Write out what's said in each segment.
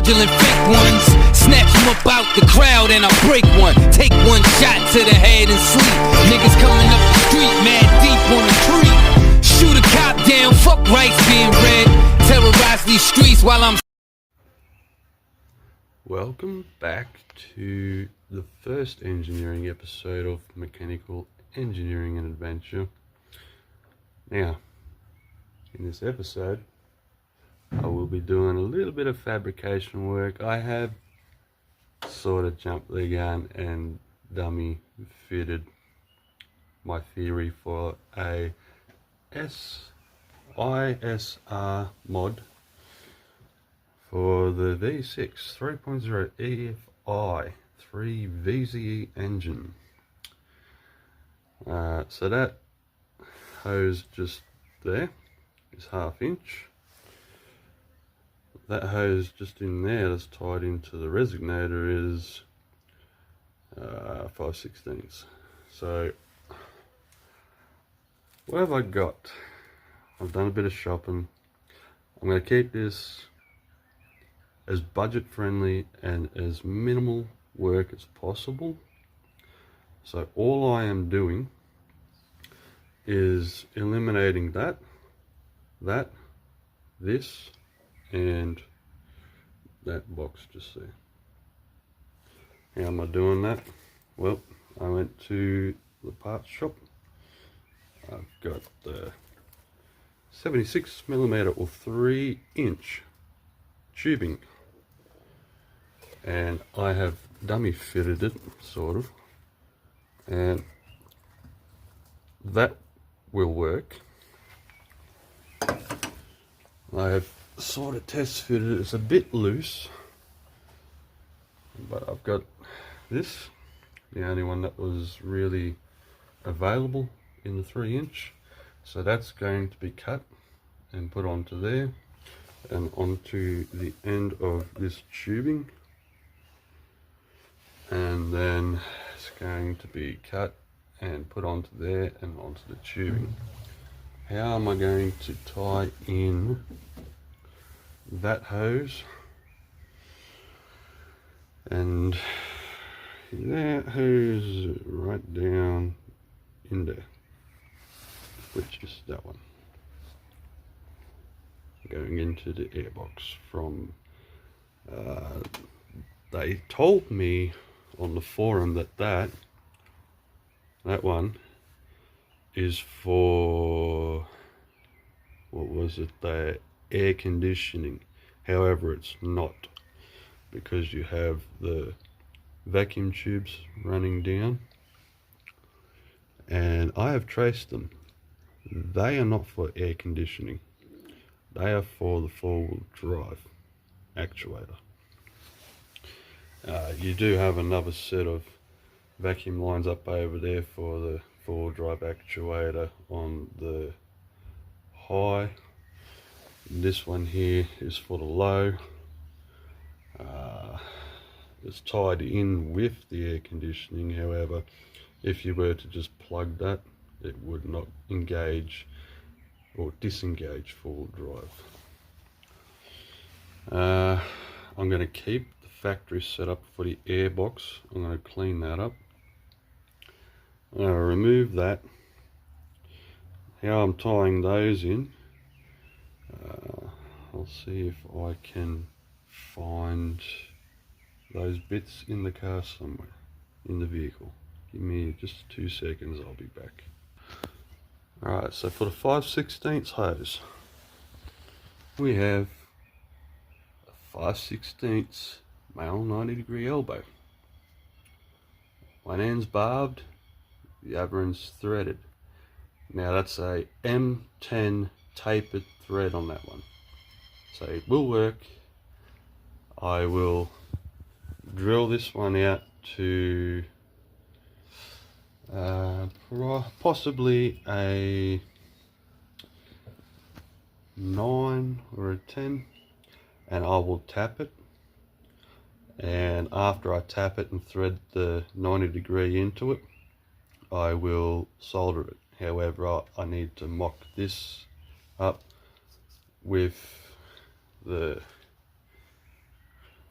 fraudulent fake ones. Snatch them up out the crowd and I break one. Take one shot to the head and sleep. Niggas coming up the street, mad deep on the tree. Shoot a cop down, fuck rights being read. Terrorize these streets while I'm... Welcome back to the first engineering episode of Mechanical Engineering and Adventure. Now, in this episode, I will be doing a little bit of fabrication work. I have sort of jumped the gun and dummy fitted my theory for a ISR mod for the V6 3.0 EFI 3 VZE engine. So that hose just there is 1/2 inch. That hose just in there that's tied into the resonator is 5/16. So what have I got? I've done a bit of shopping. I'm going to keep this as budget friendly and as minimal work as possible. So all I am doing is eliminating this and that box just there. How am I doing that? Well, I went to the parts shop. I've got the 76mm or 3-inch tubing, and I have dummy fitted it, sort of, and that will work. I have sort of test fitted it. It's a bit loose, but I've got this, the only one that was really available in the 3-inch, so that's going to be cut and put onto there and onto the end of this tubing, and then it's going to be cut and put onto there and onto the tubing. How am I going to tie in that hose and that hose right down in there, which is that one, going into the airbox from they told me on the forum that one is for, what was it, the air conditioning. However, it's not, because you have the vacuum tubes running down, and I have traced them. They are not for air conditioning. They are for the 4-wheel drive actuator. You do have another set of vacuum lines up over there for the 4-wheel drive actuator on the high. This one here is for the low. It's tied in with the air conditioning. However, if you were to just plug that, it would not engage or disengage 4-wheel drive. I'm going to keep the factory setup for the air box. I'm going to clean that up. I'm going to remove that. How I'm tying those in, I'll see if I can find those bits in the car somewhere, in the vehicle. Give me just 2 seconds, I'll be back. Alright, so for the 5/16 hose, we have a 5/16 male 90-degree elbow. One end's barbed, the other end's threaded. Now that's a M10 tapered thread on that one, so it will work. I will drill this one out to possibly a 9 or a 10, and I will tap it, and after I tap it and thread the 90-degree into it, I will solder it. However, I need to mock this up with the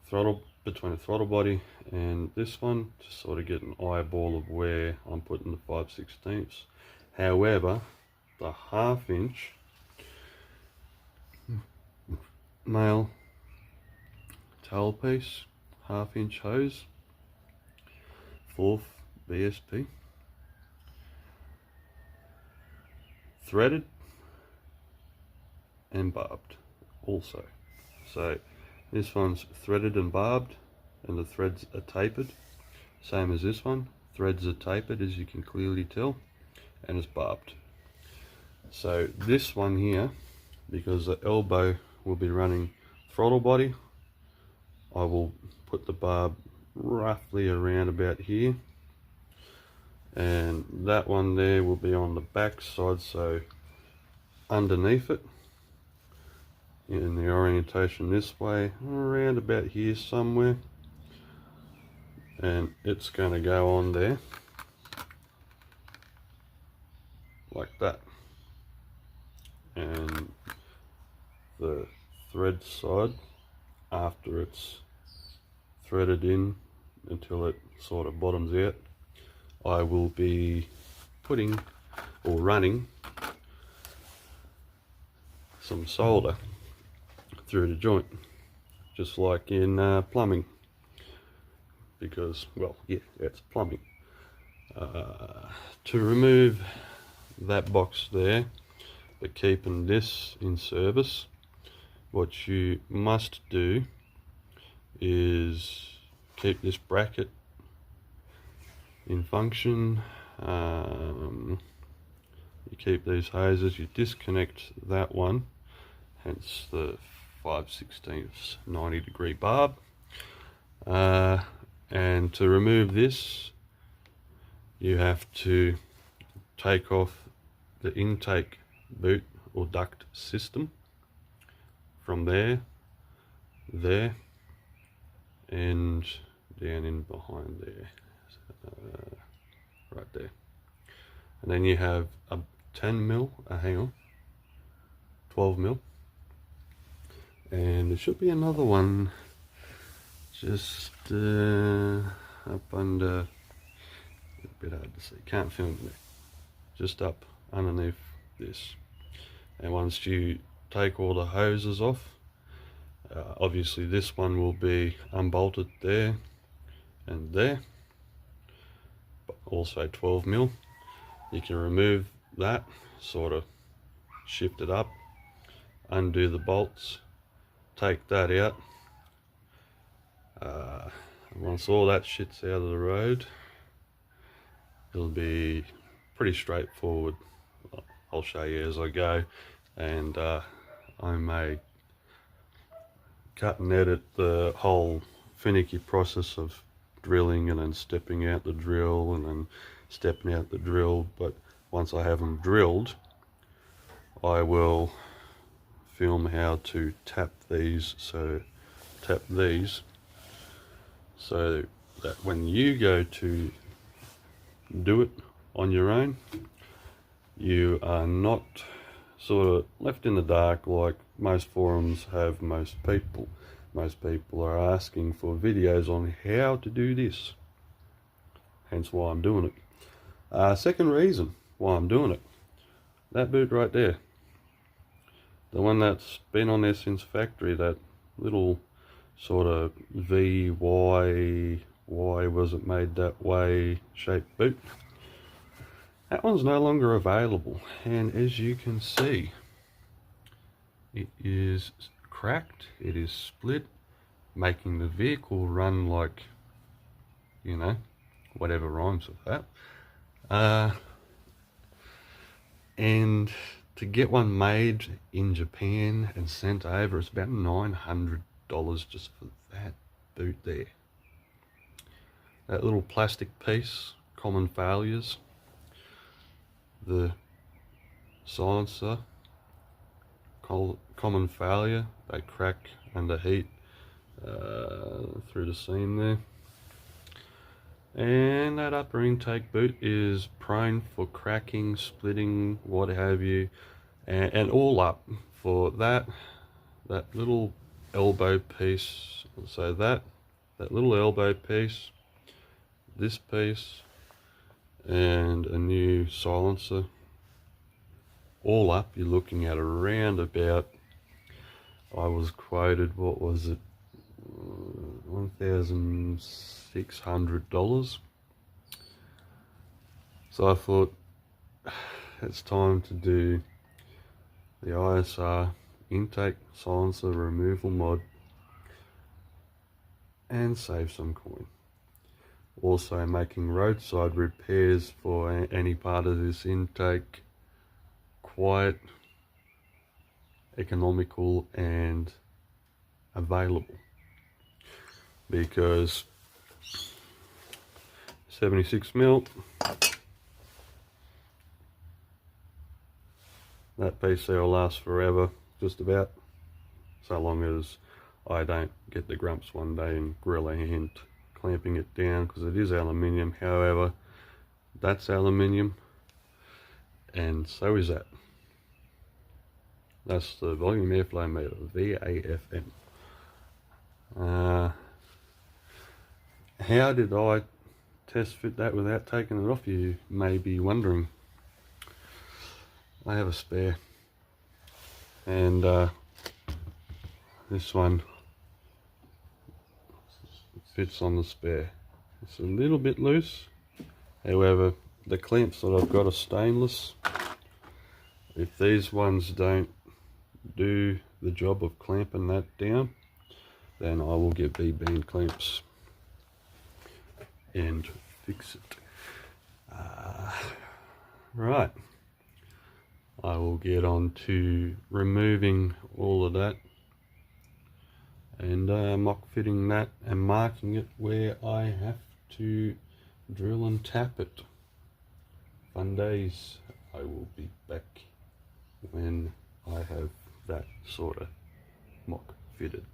throttle, between the throttle body and this one, to sort of get an eyeball of where I'm putting the 5/16. However, the 1/2 inch male tailpiece, 1/2 inch hose, 4th BSP, threaded and barbed also. So this one's threaded and barbed, and the threads are tapered, same as this one. Threads are tapered, as you can clearly tell, and it's barbed. So this one here, because the elbow will be running throttle body, I will put the barb roughly around about here, and that one there will be on the back side, so underneath it, in the orientation this way, around about here somewhere, and it's going to go on there like that. And the thread side, after it's threaded in until it sort of bottoms out, I will be putting or running some solder through the joint, just like in plumbing, because, well, yeah, it's plumbing. To remove that box there, but keeping this in service, what you must do is keep this bracket in function. You keep these hoses, you disconnect that one, hence the 5/16 90-degree barb, and to remove this you have to take off the intake boot or duct system from there, and down in behind there, right there. And then you have a 10mm, hang on, 12mm, and there should be another one just up under, a bit hard to see, can't film it there, just up underneath this. And once you take all the hoses off, obviously this one will be unbolted there and there, but also 12mm. You can remove that, sort of shift it up, undo the bolts, take that out. Once all that shit's out of the road, it'll be pretty straightforward. I'll show you as I go, and I may cut and edit the whole finicky process of drilling and then stepping out the drill and then stepping out the drill. But once I have them drilled, I will film how to tap these, so that when you go to do it on your own, you are not sort of left in the dark like most forums have most people. Most people are asking for videos on how to do this, hence why I'm doing it. Second reason why I'm doing it, that boot right there, the one that's been on there since factory, that little sort of V, why was it made that way shaped boot, that one's no longer available. And as you can see, it is cracked, it is split, making the vehicle run like, you know, whatever rhymes with that. And to get one made in Japan and sent over, it's about $900 just for that boot there. That little plastic piece, common failures, the silencer, common failure, they crack under heat through the seam there. And that upper intake boot is prone for cracking, splitting, what have you, and all up for that little elbow piece, so that little elbow piece, this piece, and a new silencer, all up you're looking at around about, I was quoted, what was it, $1,600. So I thought it's time to do the ISR intake silencer removal mod and save some coin. Also making roadside repairs for any part of this intake quite economical and available, because 76mm, that piece there will last forever, just about, so long as I don't get the grumps one day and grill a hand clamping it down, because it is aluminium. However, that's aluminium and so is that. That's the volume airflow meter, VAFM. How did I test fit that without taking it off, you may be wondering. I have a spare, and this one fits on the spare. It's a little bit loose, however the clamps that I've got are stainless. If these ones don't do the job of clamping that down, then I will get B-band clamps and fix it. Right, I will get on to removing all of that and mock fitting that and marking it where I have to drill and tap it. Fun days. I will be back when I have that sort of mock fitted.